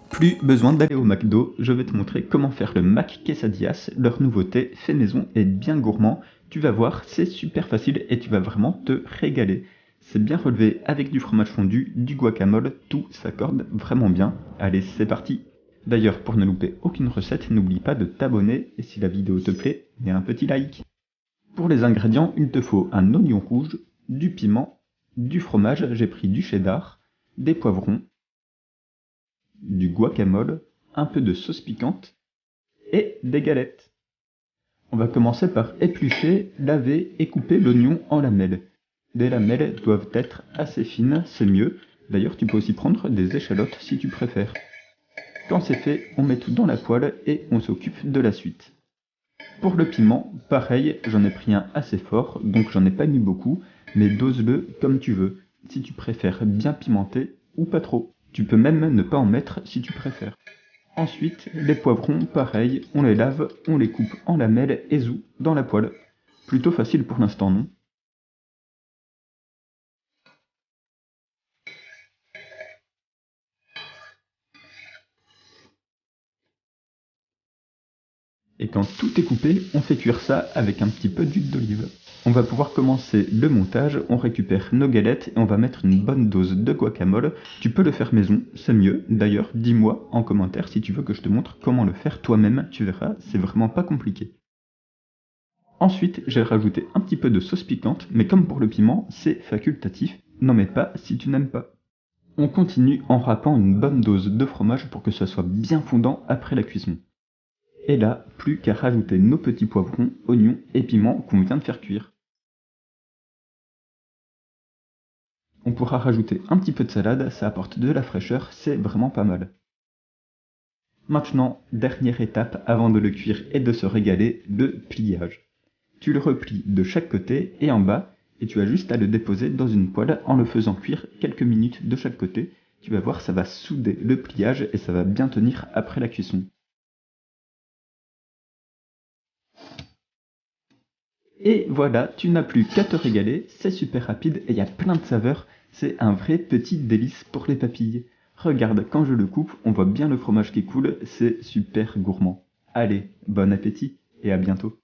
Plus besoin d'aller au McDo, je vais te montrer comment faire le Mac Quesadillas, leur nouveauté fait maison et bien gourmand. Tu vas voir, c'est super facile et tu vas vraiment te régaler. C'est bien relevé avec du fromage fondu, du guacamole, tout s'accorde vraiment bien. Allez, c'est parti. D'ailleurs, pour ne louper aucune recette, n'oublie pas de t'abonner et si la vidéo te plaît, mets un petit like. Pour les ingrédients, il te faut un oignon rouge, du piment, du fromage, j'ai pris du cheddar, des poivrons, du guacamole, un peu de sauce piquante et des galettes. On va commencer par éplucher, laver et couper l'oignon en lamelles. Les lamelles doivent être assez fines, c'est mieux. D'ailleurs, tu peux aussi prendre des échalotes si tu préfères. Quand c'est fait, on met tout dans la poêle et on s'occupe de la suite. Pour le piment, pareil, j'en ai pris un assez fort, donc j'en ai pas mis beaucoup, mais dose-le comme tu veux, si tu préfères bien pimenté ou pas trop. Tu peux même ne pas en mettre si tu préfères. Ensuite, les poivrons, pareil, on les lave, on les coupe en lamelles et zout dans la poêle. Plutôt facile pour l'instant, non? Et quand tout est coupé, on fait cuire ça avec un petit peu d'huile d'olive. On va pouvoir commencer le montage, on récupère nos galettes et on va mettre une bonne dose de guacamole. Tu peux le faire maison, c'est mieux. D'ailleurs, dis-moi en commentaire si tu veux que je te montre comment le faire toi-même, tu verras, c'est vraiment pas compliqué. Ensuite, j'ai rajouté un petit peu de sauce piquante, mais comme pour le piment, c'est facultatif, n'en mets pas si tu n'aimes pas. On continue en râpant une bonne dose de fromage pour que ça soit bien fondant après la cuisson. Et là, plus qu'à rajouter nos petits poivrons, oignons et piments qu'on vient de faire cuire. On pourra rajouter un petit peu de salade, ça apporte de la fraîcheur, c'est vraiment pas mal. Maintenant, dernière étape avant de le cuire et de se régaler, le pliage. Tu le replies de chaque côté et en bas, et tu as juste à le déposer dans une poêle en le faisant cuire quelques minutes de chaque côté. Tu vas voir, ça va souder le pliage et ça va bien tenir après la cuisson. Et voilà, tu n'as plus qu'à te régaler, c'est super rapide et il y a plein de saveurs, c'est un vrai petit délice pour les papilles. Regarde, quand je le coupe, on voit bien le fromage qui coule, c'est super gourmand. Allez, bon appétit et à bientôt.